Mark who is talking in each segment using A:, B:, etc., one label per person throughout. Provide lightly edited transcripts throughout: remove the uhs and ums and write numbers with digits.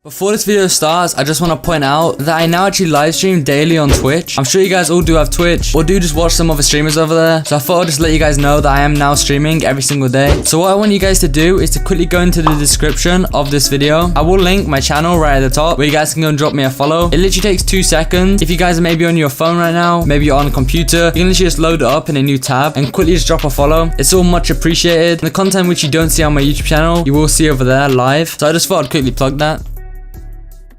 A: Before this video starts, I just want to point out that I now actually live stream daily on Twitch. I'm sure you guys all do have Twitch, or do just watch some other streamers over there. So I thought I'd just let you guys know that I am now streaming every single day. So what I want you guys to do is to quickly go into the description of this video. I will link my channel right at the top, where you guys can go and drop me a follow. It literally takes 2 seconds. If you guys are maybe on your phone right now, maybe you're on a computer, you can literally just load it up in a new tab and quickly just drop a follow. It's all much appreciated. And the content which you don't see on my YouTube channel, you will see over there live. So I just thought I'd quickly plug that.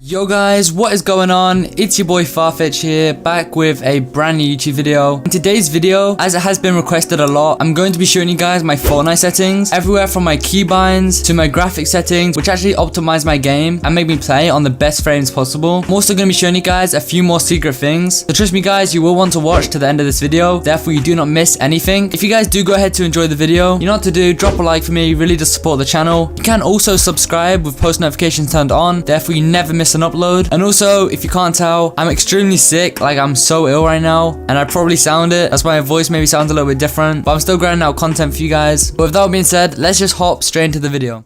A: Yo guys, what is going on? It's your boy Farfetch here, back with a brand new YouTube video. In today's video, as it has been requested a lot, I'm going to be showing you guys my Fortnite settings, everywhere from my keybinds to my graphic settings, which actually optimize my game and make me play on the best frames possible. I'm also going to be showing you guys a few more secret things. So trust me guys, you will want to watch to the end of this video, therefore you do not miss anything. If you guys do go ahead to enjoy the video, you know what to do, drop a like for me, really does support the channel. You can also subscribe with post notifications turned on, therefore you never miss an upload. And also, if you can't tell, I'm extremely sick. Like, I'm so ill right now, and I probably sound it. That's why my voice maybe sounds a little bit different, but I'm still grinding out content for you guys. But with that being said, let's just hop straight into the video.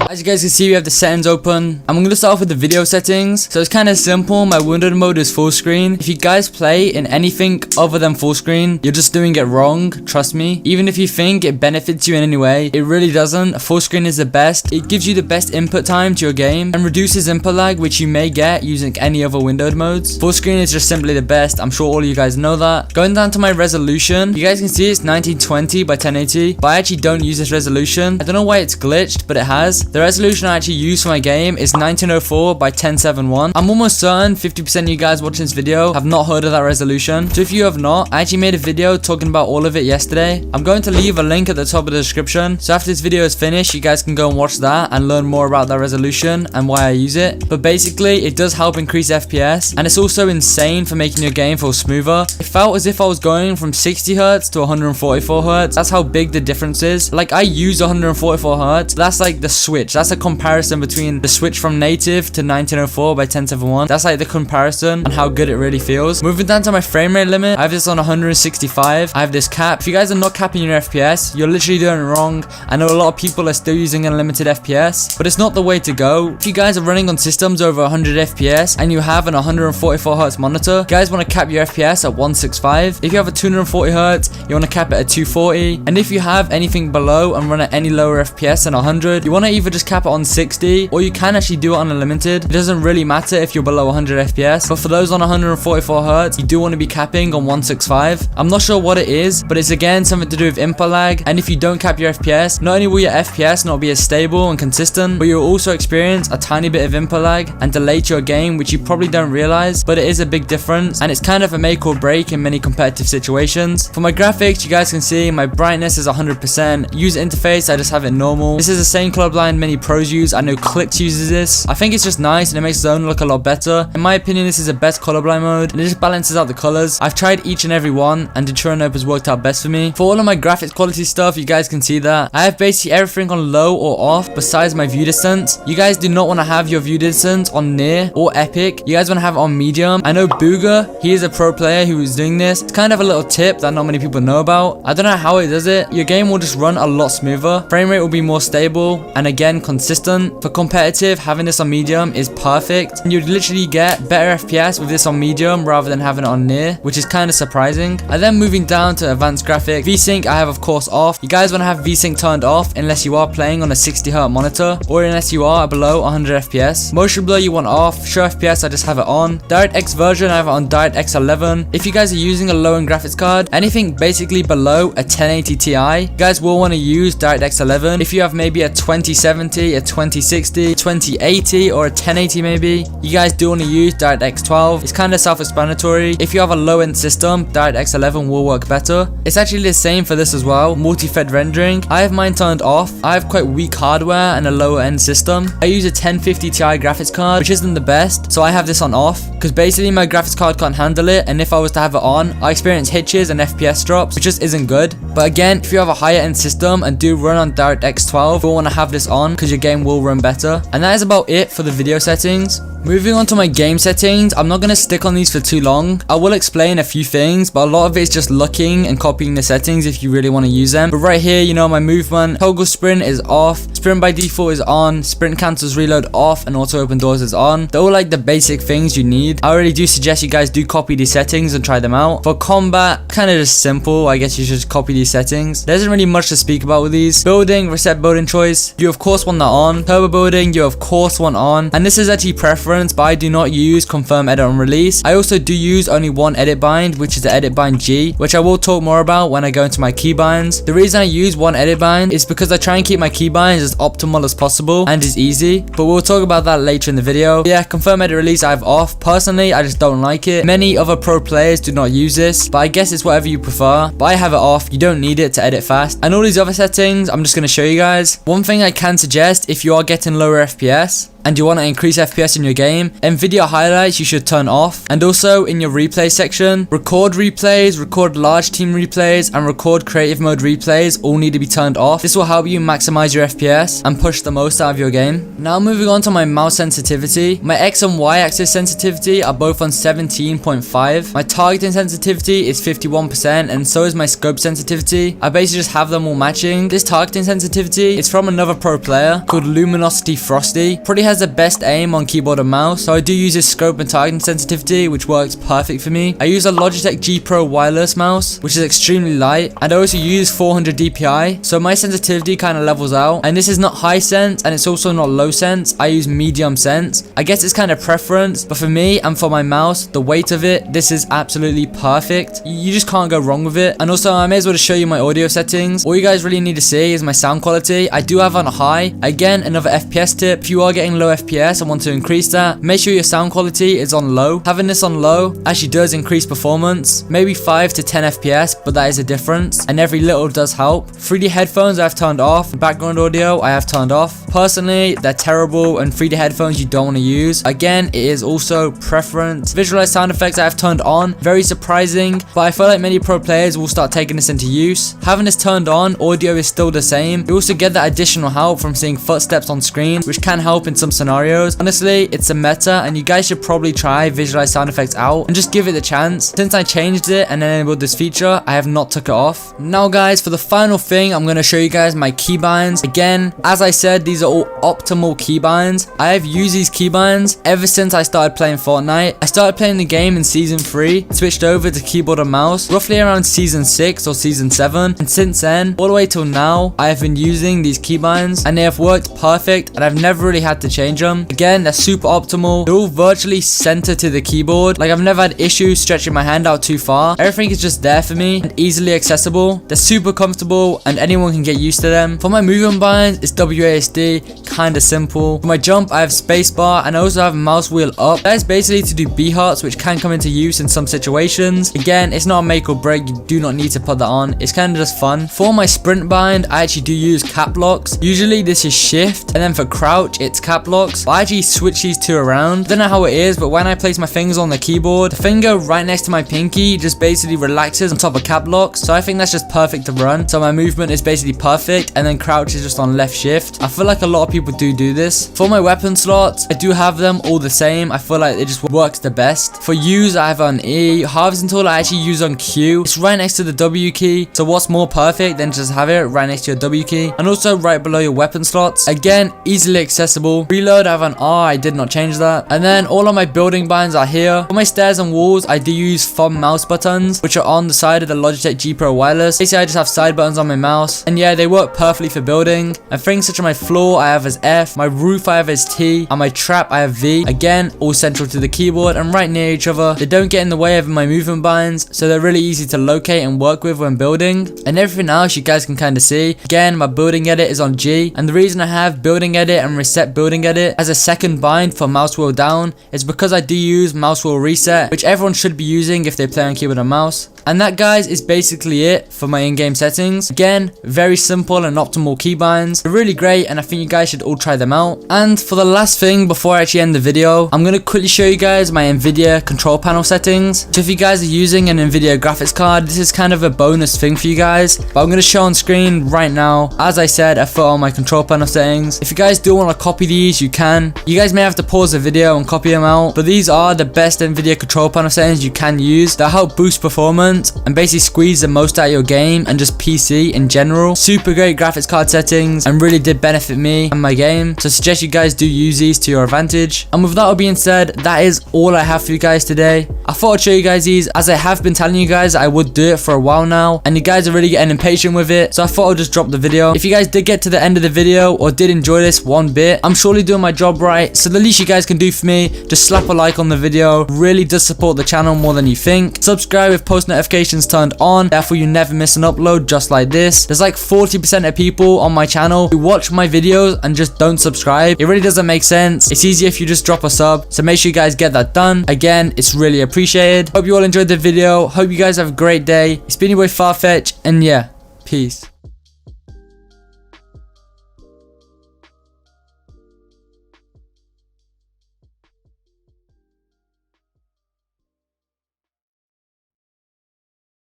A: As you guys can see, we have the settings open. I'm going to start off with the video settings. So it's kind of simple. My windowed mode is full screen. If you guys play in anything other than full screen, you're just doing it wrong. Trust me. Even if you think it benefits you in any way, it really doesn't. Full screen is the best. It gives you the best input time to your game and reduces input lag, which you may get using any other windowed modes. Full screen is just simply the best. I'm sure all of you guys know that. Going down to my resolution, you guys can see it's 1920 by 1080, but I actually don't use this resolution. I don't know why it's glitched, but it has. The resolution I actually use for my game is 1904 by 1071. I'm almost certain 50% of you guys watching this video have not heard of that resolution. So if you have not, I actually made a video talking about all of it yesterday. I'm going to leave a link at the top of the description. So after this video is finished, you guys can go and watch that and learn more about that resolution and why I use it. But basically, it does help increase FPS, and it's also insane for making your game feel smoother. It felt as if I was going from 60 Hz to 144 Hz. That's how big the difference is. Like, I use 144 Hz. That's like the switch. That's a comparison between the switch from native to 1904 by 1071. That's like the comparison on how good it really feels. Moving down to my frame rate limit, I have this on 165. I have this cap. If you guys are not capping your FPS, you're literally doing it wrong. I know a lot of people are still using unlimited FPS, but it's not the way to go. If you guys are running on systems over 100 FPS and you have an 144 Hz monitor, you guys want to cap your FPS at 165. If you have a 240 Hz, you want to cap it at 240. And if you have anything below and run at any lower FPS than 100, you want to either just cap it on 60, or you can actually do it on unlimited. It doesn't really matter if you're below 100 FPS, but for those on 144 Hz, you do want to be capping on 165. I'm not sure what it is, but it's again something to do with input lag. And if you don't cap your FPS, not only will your FPS not be as stable and consistent, but you'll also experience a tiny bit of input lag and delay to your game, which you probably don't realize, but it is a big difference, and it's kind of a make or break in many competitive situations. For my graphics, you guys can see my brightness is 100%. User interface, I just have it normal. This is the same colorblind many pros use. I know Clicks uses this. I think it's just nice and it makes Zone look a lot better. In my opinion, this is the best colorblind mode, and it just balances out the colors. I've tried each and every one, and Detroit has worked out best for me. For all of my graphics quality stuff, you guys can see that I have basically everything on low or off besides my view distance. You guys do not want to have your view distance on near or epic. You guys want to have it on medium. I know Booger, he is a pro player who is doing this. It's kind of a little tip that not many people know about. I don't know how it does it. Your game will just run a lot smoother. Frame rate will be more stable and again consistent. For competitive, having this on medium is perfect, and you'd literally get better FPS with this on medium rather than having it on near, which is kind of surprising. And then moving down to advanced graphic, VSync I have of course off. You guys want to have VSync turned off unless you are playing on a 60 Hz monitor, or unless you are below 100 FPS. Motion blur you want off. Show FPS I just have it on. DirectX version I have it on DirectX 11. If you guys are using a low-end graphics card, anything basically below a 1080 Ti, you guys will want to use DirectX 11. If you have maybe a 2070, a 2060, 2080, or a 1080 maybe, you guys do want to use DirectX 12. It's kind of self-explanatory. If you have a low-end system, DirectX 11 will work better. It's actually the same for this as well, multi-thread rendering. I have mine turned off. I have quite weak hardware and a lower-end system. I use a 1050 Ti graphics card, which isn't the best, so I have this on off, because basically my graphics card can't handle it, and if I was to have it on, I experience hitches and FPS drops, which just isn't good. But again, if you have a higher-end system and do run on DirectX 12, you'll want to have this on, because your game will run better. And that is about it for the video settings. Moving on to my game settings, I'm not going to stick on these for too long. I will explain a few things, but a lot of it is just looking and copying the settings if you really want to use them. But right here, you know, my movement, toggle sprint is off, sprint by default is on, sprint cancels reload off, and auto open doors is on. They're all like the basic things you need. I really do suggest you guys do copy these settings and try them out. For combat, kind of just simple. I guess you should copy these settings. There isn't really much to speak about with these. Building, reset building choice, you of course want that on. Turbo building, you of course want on. And this is actually preference, but I do not use confirm edit on release. I also do use only one edit bind, which is the edit bind G, which I will talk more about when I go into my keybinds. The reason I use one edit bind is because I try and keep my keybinds as optimal as possible and as easy, but we'll talk about that later in the video. Yeah, confirm edit release I have off. Personally, I just don't like it. Many other pro players do not use this, but I guess it's whatever you prefer. But I have it off. You don't need it to edit fast. And all these other settings, I'm just going to show you guys. One thing I can suggest if you are getting lower FPS and you want to increase FPS in your game, NVIDIA highlights you should turn off. And also in your replay section, record replays, record large team replays, and record creative mode replays all need to be turned off. This will help you maximize your FPS and push the most out of your game. Now moving on to my mouse sensitivity. My X and Y axis sensitivity are both on 17.5. My targeting sensitivity is 51%, and so is my scope sensitivity. I basically just have them all matching. This targeting sensitivity is from another pro player called Luminosity Frosty. Probably has the best aim on keyboard and mouse, so I do use his scope and targeting sensitivity, which works perfect for me. I use a Logitech G Pro wireless mouse, which is extremely light, and I also use 400 DPI, so my sensitivity kind of levels out. And this is not high sense, and it's also not low sense. I use medium sense. I guess it's kind of preference, but for me and for my mouse, the weight of it, this is absolutely perfect. You just can't go wrong with it. And also, I may as well just show you my audio settings. All you guys really need to see is my sound quality. I do have on high. Again, another FPS tip. If you are getting low FPS and want to increase that, make sure your sound quality is on low. Having this on low actually does increase performance, maybe 5 to 10 FPS, but that is a difference, and every little does help. 3D headphones I have turned off, background audio I have turned off. Personally, they're terrible, and 3D headphones you don't want to use. Again, it is also preference. Visualize sound effects I have turned on, very surprising, but I feel like many pro players will start taking this into use. Having this turned on, audio is still the same. You also get that additional help from seeing footsteps on screen, which can help in some scenarios. Honestly, it's a meta, and you guys should probably try visualize sound effects out and just give it a chance. Since I changed it and enabled this feature, I have not took it off. Now guys, for the final thing, I'm going to show you guys my keybinds. Again, as I said, these are all optimal keybinds. I have used these keybinds ever since I started playing Fortnite. I started playing the game in season 3, switched over to keyboard and mouse roughly around season 6 or season 7, and since then all the way till now I have been using these keybinds, and they have worked perfect, and I've never really had to change them. Again, they're super optimal. They're all virtually center to the keyboard. Like, I've never had issues stretching my hand out too far. Everything is just there for me and easily accessible. They're super comfortable and anyone can get used to them. For my movement binds, it's WASD, kinda simple. For my jump, I have spacebar, and I also have mouse wheel up. That is basically to do B hearts, which can come into use in some situations. Again, it's not a make or break. You do not need to put that on. It's kind of just fun. For my sprint bind, I actually do use cap locks. Usually this is shift, and then for crouch, it's cap locks. But I actually switch these two around. Don't know how it is, but when I place my fingers on the keyboard, the finger right next to my pinky just basically relaxes on top of cap locks. So I think that's just perfect to run. So my movement is basically perfect, and then crouch is just on left shift. I feel like a lot of people do this. For my weapon slots, I do have them all the same. I feel like it just works the best. For use, I have on E. Harvesting tool I actually use on Q. It's right next to the W key. So what's more perfect than just have it right next to your W key, and also right below your weapon slots. Again, easily accessible. Reload, I have on R. I did not change that. And then all of my building binds are here. For my stairs and walls, I do use thumb mouse buttons, which are on the side of the Logitech G Pro wireless. Basically, I just have side buttons on my mouse, and yeah, they work perfectly for building. And things such as my floor, I have as F, my roof I have as T, and my trap I have V. Again, all central to the keyboard and right near each other. They don't get in the way of my movement binds, so they're really easy to locate and work with when building. And everything else you guys can kind of see. Again, my building edit is on G, and the reason I have building edit and reset building edit as a second bind for mouse wheel down is because I do use mouse wheel reset, which everyone should be using if they play on keyboard and mouse. And that, guys, is basically it for my in-game settings. Again, very simple and optimal keybinds. They're really great, and I think you guys should all try them out. And for the last thing before I actually end the video, I'm going to quickly show you guys my NVIDIA control panel settings. So if you guys are using an NVIDIA graphics card, this is kind of a bonus thing for you guys, but I'm going to show on screen right now. As I said, I put on my control panel settings. If you guys do want to copy these, you can. You guys may have to pause the video and copy them out, but these are the best NVIDIA control panel settings you can use that help boost performance and basically squeeze the most out of your game and just PC in general. Super great graphics card settings and really did benefit me and my game, so I suggest you guys do use these to your advantage. And with that all being said, that is all I have for you guys today. I thought I'd show you guys these, as I have been telling you guys I would do it for a while now, and you guys are really getting impatient with it, so I thought I'd just drop the video. If you guys did get to the end of the video or did enjoy this one bit, I'm surely doing my job right, so the least you guys can do for me, just slap a like on the video. Really does support the channel more than you think. Subscribe with post notifications turned on, therefore you never miss an upload just like this. There's like 40% of people on my channel who watch my videos and just don't subscribe. It really doesn't make sense. It's easier if you just drop a sub, so make sure you guys get that done. Again, it's really appreciated. Hope you all enjoyed the video. Hope you guys have a great day. It's been your boy Farfetch, and yeah, peace.